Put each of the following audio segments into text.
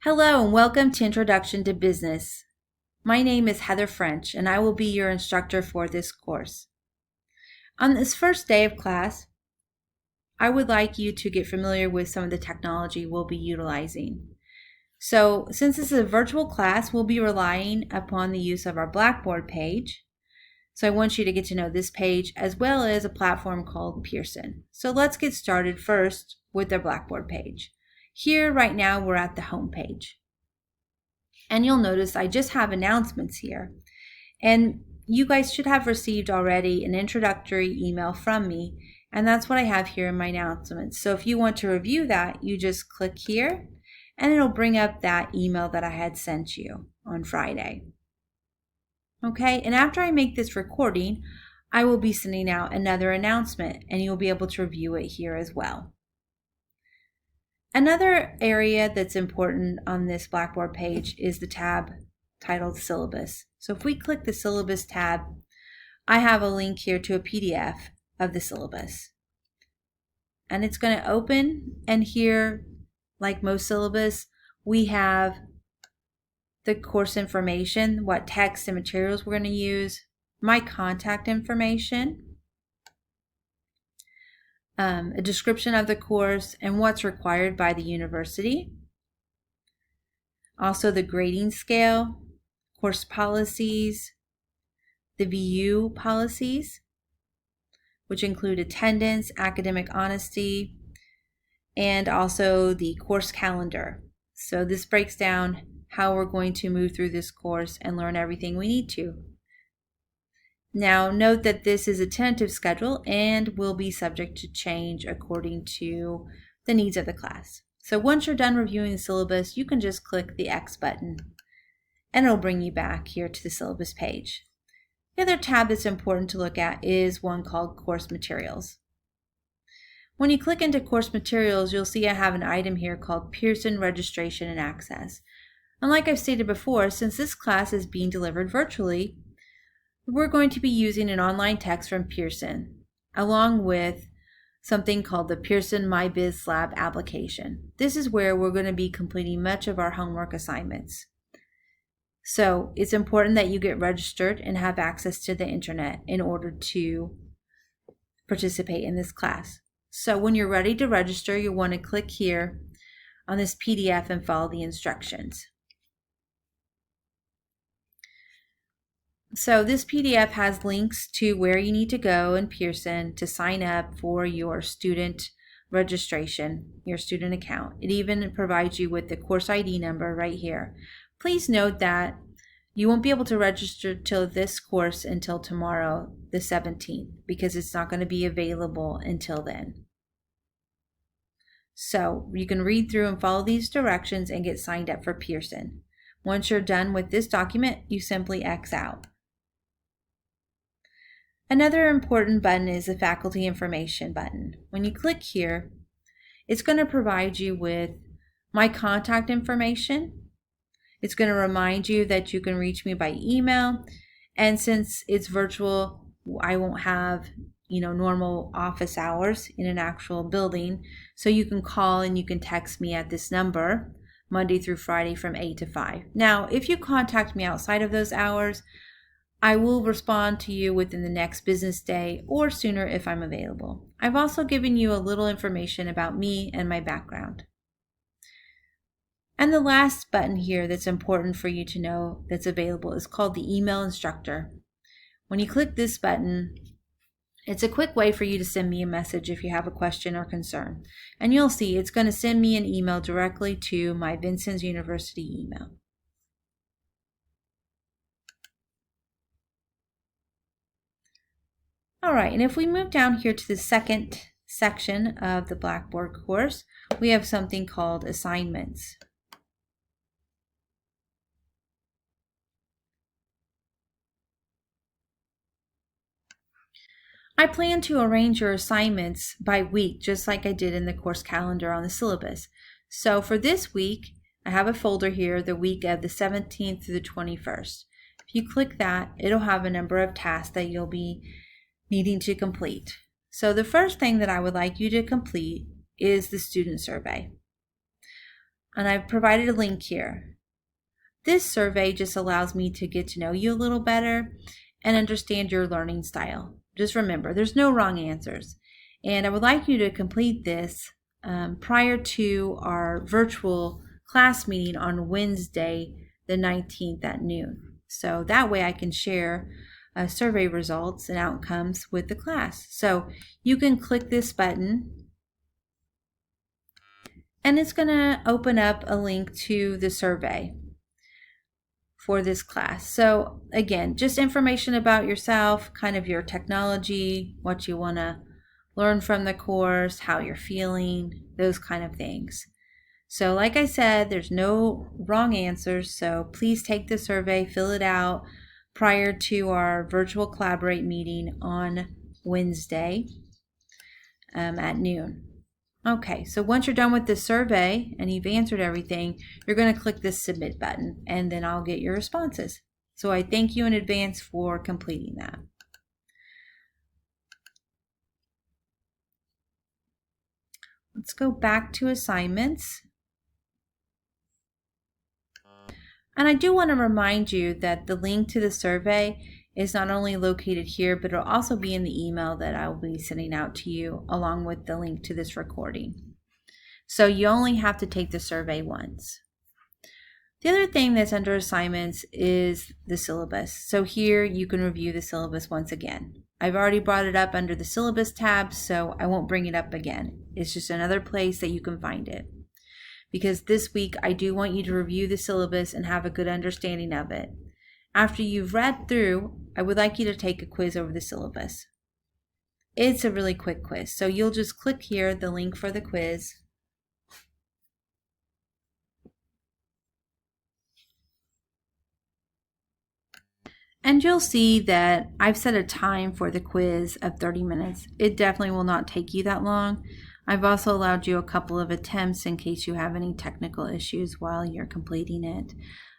Hello and welcome to Introduction to Business. My name is Heather French and I will be your instructor for this course. On this first day of class, I would like you to get familiar with some of the technology we'll be utilizing. So, since this is a virtual class, we'll be relying upon the use of our Blackboard page. So I want you to get to know this page as well as a platform called Pearson. So let's get started first with the Blackboard page. Here right now we're at the home page. And you'll notice I just have announcements here. And you guys should have received already an introductory email from me. And that's what I have here in my announcements. So if you want to review that, you just click here and it'll bring up that email that I had sent you on Friday. Okay, and after I make this recording, I will be sending out another announcement and you'll be able to review it here as well. Another area that's important on this Blackboard page is the tab titled Syllabus. So if we click the Syllabus tab, I have a link here to a PDF of the syllabus. And it's going to open, and here, like most syllabus, we have the course information, what text and materials we're going to use, my contact information, a description of the course and what's required by the university, also the grading scale, course policies, the VU policies, which include attendance, academic honesty, and also the course calendar. So this breaks down how we're going to move through this course and learn everything we need to. Now, note that this is a tentative schedule and will be subject to change according to the needs of the class. So once you're done reviewing the syllabus, you can just click the X button and it'll bring you back here to the syllabus page. The other tab that's important to look at is one called Course Materials. When you click into Course Materials, you'll see I have an item here called Pearson Registration and Access. And like I've stated before, since this class is being delivered virtually, we're going to be using an online text from Pearson, along with something called the Pearson MyBizLab application. This is where we're going to be completing much of our homework assignments. So it's important that you get registered and have access to the internet in order to participate in this class. So when you're ready to register, you'll want to click here on this PDF and follow the instructions. So this PDF has links to where you need to go in Pearson to sign up for your student registration, your student account. It even provides you with the course ID number right here. Please note that you won't be able to register till this course until tomorrow, the 17th, because it's not going to be available until then. So you can read through and follow these directions and get signed up for Pearson. Once you're done with this document, you simply X out. Another important button is the faculty information button. When you click here, it's going to provide you with my contact information. It's going to remind you that you can reach me by email. And since it's virtual, I won't have, normal office hours in an actual building. So you can call and you can text me at this number Monday through Friday from 8 to 5. Now, if you contact me outside of those hours, I will respond to you within the next business day or sooner if I'm available. I've also given you a little information about me and my background. And the last button here that's important for you to know that's available is called the Email Instructor. When you click this button, it's a quick way for you to send me a message if you have a question or concern. And you'll see it's going to send me an email directly to my Vincennes University email. All right, and if we move down here to the second section of the Blackboard course, we have something called assignments. I plan to arrange your assignments by week, just like I did in the course calendar on the syllabus. So for this week, I have a folder here, the week of the 17th to the 21st. If you click that, it'll have a number of tasks that you'll be needing to complete. So the first thing that I would like you to complete is the student survey. and I've provided a link here. This survey just allows me to get to know you a little better and understand your learning style. Just remember, there's no wrong answers. And I would like you to complete this prior to our virtual class meeting on Wednesday, the 19th at noon. So that way I can share survey results and outcomes with the class. So you can click this button and it's going to open up a link to the survey for this class. So again, just information about yourself, kind of your technology, what you want to learn from the course, how you're feeling, those kind of things. So like I said, there's no wrong answers, so please take the survey, fill it out prior to our virtual Collaborate meeting on Wednesday at noon. Okay, so once you're done with the survey and you've answered everything, you're going to click this submit button and then I'll get your responses. So I thank you in advance for completing that. Let's go back to assignments. And I do want to remind you that the link to the survey is not only located here, but it'll also be in the email that I will be sending out to you along with the link to this recording. So you only have to take the survey once. The other thing that's under assignments is the syllabus. So here you can review the syllabus once again. I've already brought it up under the syllabus tab, so I won't bring it up again. It's just another place that you can find it. Because this week I do want you to review the syllabus and have a good understanding of it. After you've read through, I would like you to take a quiz over the syllabus. It's a really quick quiz, so you'll just click here, the link for the quiz. And you'll see that I've set a time for the quiz of 30 minutes. It definitely will not take you that long. I've also allowed you a couple of attempts in case you have any technical issues while you're completing it.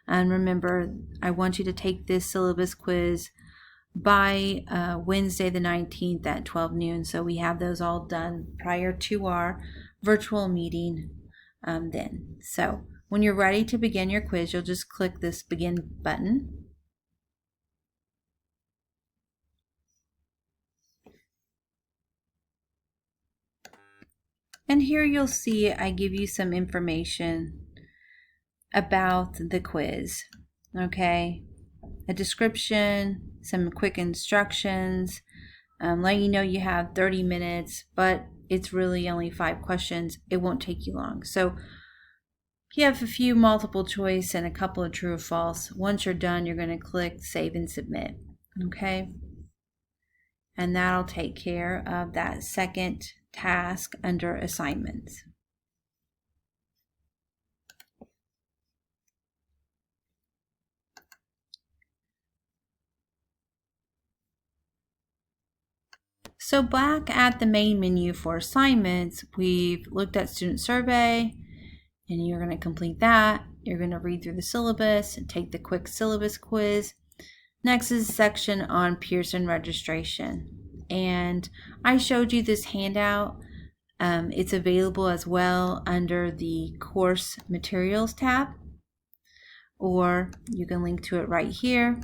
And remember, I want you to take this syllabus quiz by Wednesday the 19th at 12 noon. So we have those all done prior to our virtual meeting then. So when you're ready to begin your quiz, you'll just click this begin button. And here you'll see I give you some information about the quiz, okay? A description, some quick instructions, letting you know you have 30 minutes, but it's really only 5 questions. It won't take you long. So you have a few multiple choice and a couple of true or false. Once you're done, you're going to click save and submit, okay? And that'll take care of that second task under assignments. So back at the main menu for assignments, we've looked at student survey, and you're going to complete that. You're going to read through the syllabus and take the quick syllabus quiz. Next is a section on Pearson registration. And I showed you this handout. It's available as well under the course materials tab, or you can link to it right here.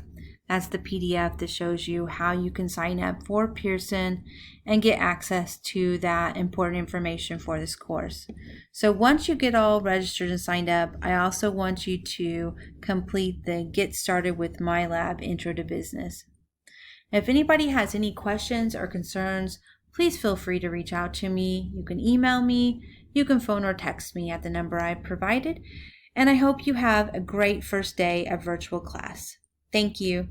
That's the PDF that shows you how you can sign up for Pearson and get access to that important information for this course. So once you get all registered and signed up, I also want you to complete the Get Started with MyLab Intro to Business. If anybody has any questions or concerns, please feel free to reach out to me. You can email me, you can phone or text me at the number I provided, and I hope you have a great first day of virtual class. Thank you.